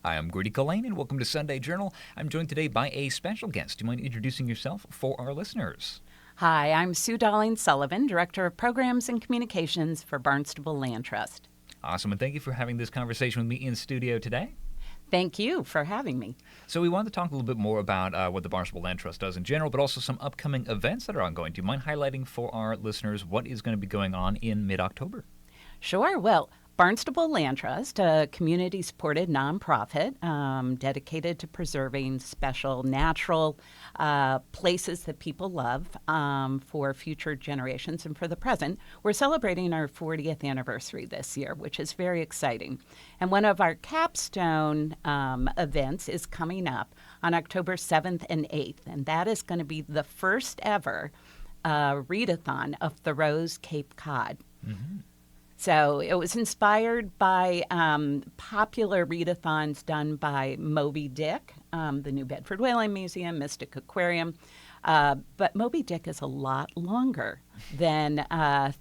Hi, I'm Grady Collane, and welcome to Sunday Journal. I'm joined today by a special guest. Do you mind introducing yourself for our listeners? Hi, I'm Sue Dahling Sullivan, Director of Programs and Communications for Barnstable Land Trust. Awesome, and thank you for having this conversation with me in studio today. Thank you for having me. So we wanted to talk a little bit more about what the Barnstable Land Trust does in general, but also some upcoming events that are ongoing. Do you mind highlighting for our listeners what is going to be going on in mid-October? Sure. Well, Barnstable Land Trust, a community-supported nonprofit dedicated to preserving special natural places that people love for future generations and for the present. We're celebrating our 40th anniversary this year, which is very exciting. And one of our capstone events is coming up on October 7th and 8th, and that is going to be the first ever readathon of Thoreau's Cape Cod. Mm-hmm. So it was inspired by popular readathons done by Moby Dick, the New Bedford Whaling Museum, Mystic Aquarium. But Moby Dick is a lot longer than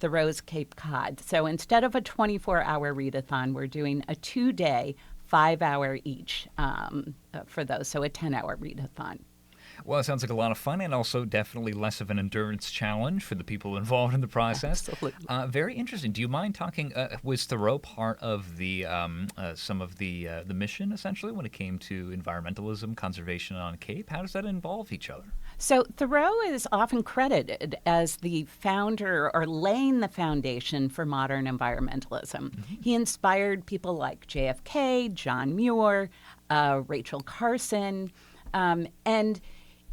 Thoreau's Cape Cod. So instead of a 24-hour readathon, we're doing a 2-day, 5-hour each for those, so a 10-hour readathon. Well, it sounds like a lot of fun and also definitely less of an endurance challenge for the people involved in the process. Absolutely. Very interesting. Do you mind talking, was Thoreau part of the some of the mission, essentially, when it came to environmentalism, conservation on Cape? How does that involve each other? So Thoreau is often credited as the founder or laying the foundation for modern environmentalism. Mm-hmm. He inspired people like JFK, John Muir, Rachel Carson, and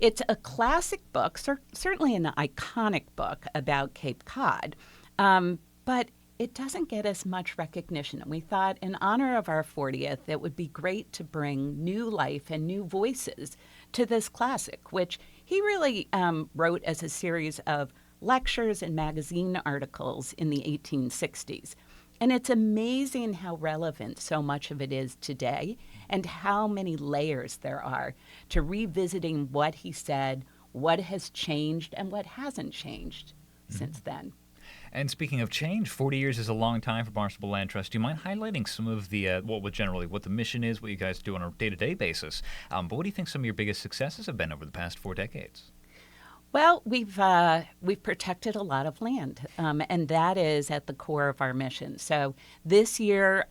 it's a classic book, certainly an iconic book about Cape Cod, but it doesn't get as much recognition. And we thought in honor of our 40th, it would be great to bring new life and new voices to this classic, which he really wrote as a series of lectures and magazine articles in the 1860s. And it's amazing how relevant so much of it is today and how many layers there are to revisiting what he said, what has changed, and what hasn't changed since then. And speaking of change, 40 years is a long time for Barnstable Land Trust. Do you mind highlighting some of the, what the mission is, what you guys do on a day-to-day basis? But what do you think some of your biggest successes have been over the past 4 decades? Well, we've protected a lot of land, and that is at the core of our mission. So this year,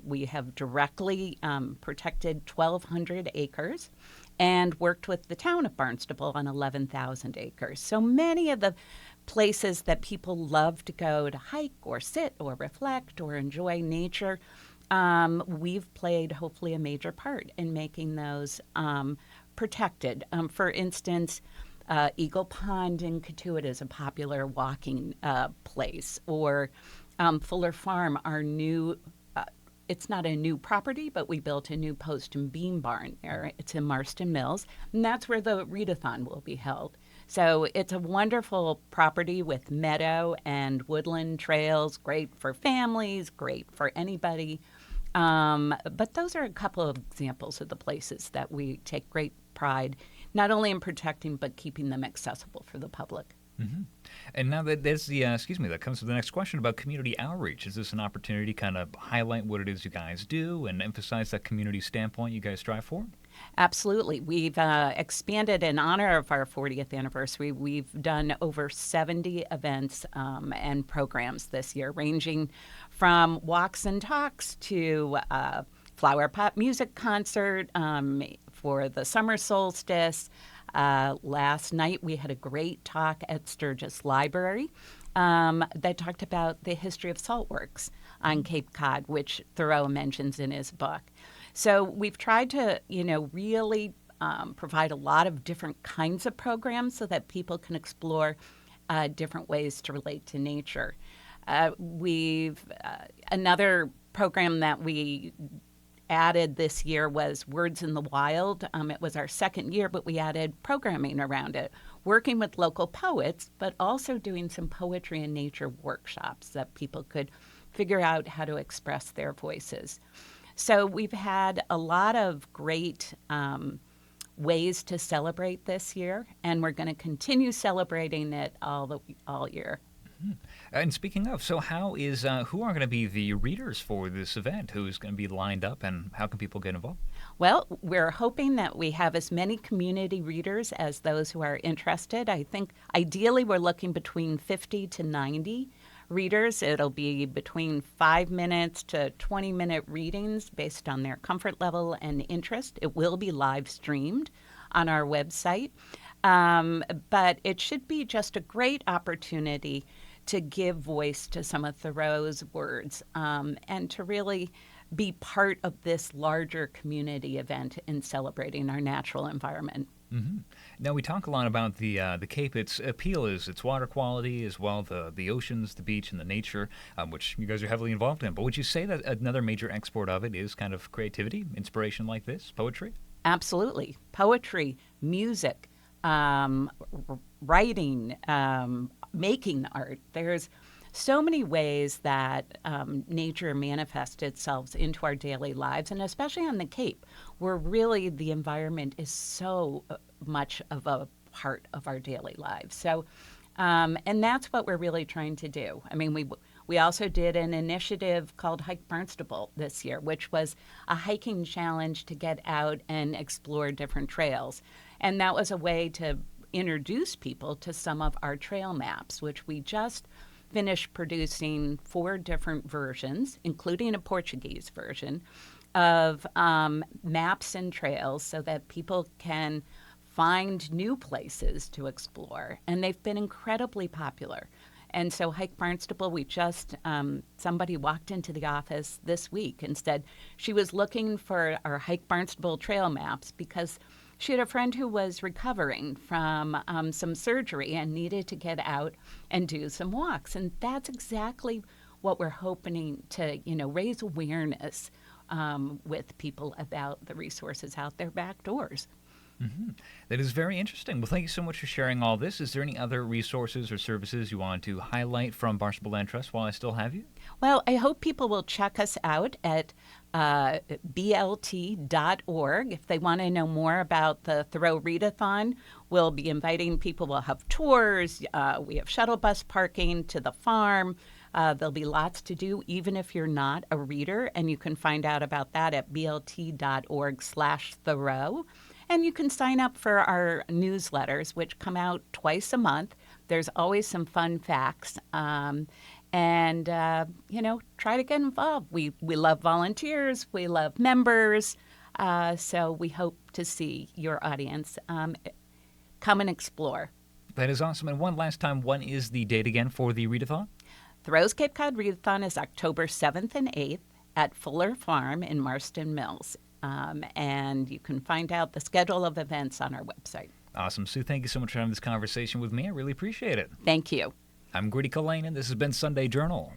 we have directly protected 1,200 acres and worked with the town of Barnstable on 11,000 acres. So many of the places that people love to go to hike or sit or reflect or enjoy nature, we've played hopefully a major part in making those protected. For instance, Eagle Pond in Cotuit is a popular walking place, or Fuller Farm, our new, it's not a new property, but we built a new post and beam barn there. It's in Marston Mills, and that's where the readathon will be held. So it's a wonderful property with meadow and woodland trails, great for families, great for anybody. But those are a couple of examples of the places that we take great pride not only in protecting, but keeping them accessible for the public. Mm-hmm. And now that there's that comes to the next question about community outreach. Is this an opportunity to kind of highlight what it is you guys do and emphasize that community standpoint you guys strive for? Absolutely. We've expanded in honor of our 40th anniversary. We've done over 70 events and programs this year, ranging from walks and talks to flower pot music concert for the summer solstice. Last night we had a great talk at Sturgis Library that talked about the history of saltworks on Cape Cod, which Thoreau mentions in his book. So we've tried to, really provide a lot of different kinds of programs so that people can explore different ways to relate to nature. Another program that we added this year was Words in the Wild. It was our second year, but we added programming around it, working with local poets, but also doing some poetry and nature workshops that people could figure out how to express their voices. So we've had a lot of great ways to celebrate this year, and we're going to continue celebrating it all year. And speaking of, so how is who are going to be the readers for this event? Who's going to be lined up, and how can people get involved? Well, we're hoping that we have as many community readers as those who are interested. I think ideally we're looking between 50 to 90 readers. It'll be between 5 minutes to 20-minute readings based on their comfort level and interest. It will be live streamed on our website. But it should be just a great opportunity to give voice to some of Thoreau's words and to really be part of this larger community event in celebrating our natural environment. Now we talk a lot about the Cape. Its appeal is its water quality, as well the oceans, the beach, and the nature, which you guys are heavily involved in. But would you say that another major export of it is kind of creativity, inspiration like this, poetry? Absolutely, poetry, music, writing, making art. There's so many ways that nature manifests itself into our daily lives, and especially on the Cape, where really the environment is so much of a part of our daily lives. So, and that's what we're really trying to do. I mean, we also did an initiative called Hike Barnstable this year, which was a hiking challenge to get out and explore different trails. And that was a way to introduce people to some of our trail maps, which we just finished producing 4 different versions, including a Portuguese version, of maps and trails so that people can find new places to explore. And they've been incredibly popular. And so Hike Barnstable, we just, somebody walked into the office this week and said she was looking for our Hike Barnstable trail maps because she had a friend who was recovering from some surgery and needed to get out and do some walks. And that's exactly what we're hoping to, raise awareness with people about the resources out there back doors. That is very interesting. Well, thank you so much for sharing all this. Is there any other resources or services you wanted to highlight from Barnstable Land Trust while I still have you? Well, I hope people will check us out at blt.org. If they want to know more about the Thoreau Readathon, we'll be inviting people. We'll have tours. We have shuttle bus parking to the farm. There'll be lots to do, even if you're not a reader, and you can find out about that at blt.org/Thoreau. And you can sign up for our newsletters, which come out twice a month. There's always some fun facts. Try to get involved. We love volunteers. We love members. So we hope to see your audience come and explore. That is awesome. And one last time, when is the date again for the readathon? Thoreau's Cape Cod Readathon is October 7th and 8th at Fuller Farm in Marston Mills. And you can find out the schedule of events on our website. Awesome. Sue, thank you so much for having this conversation with me. I really appreciate it. Thank you. I'm Grady Cullen, and this has been Sunday Journal.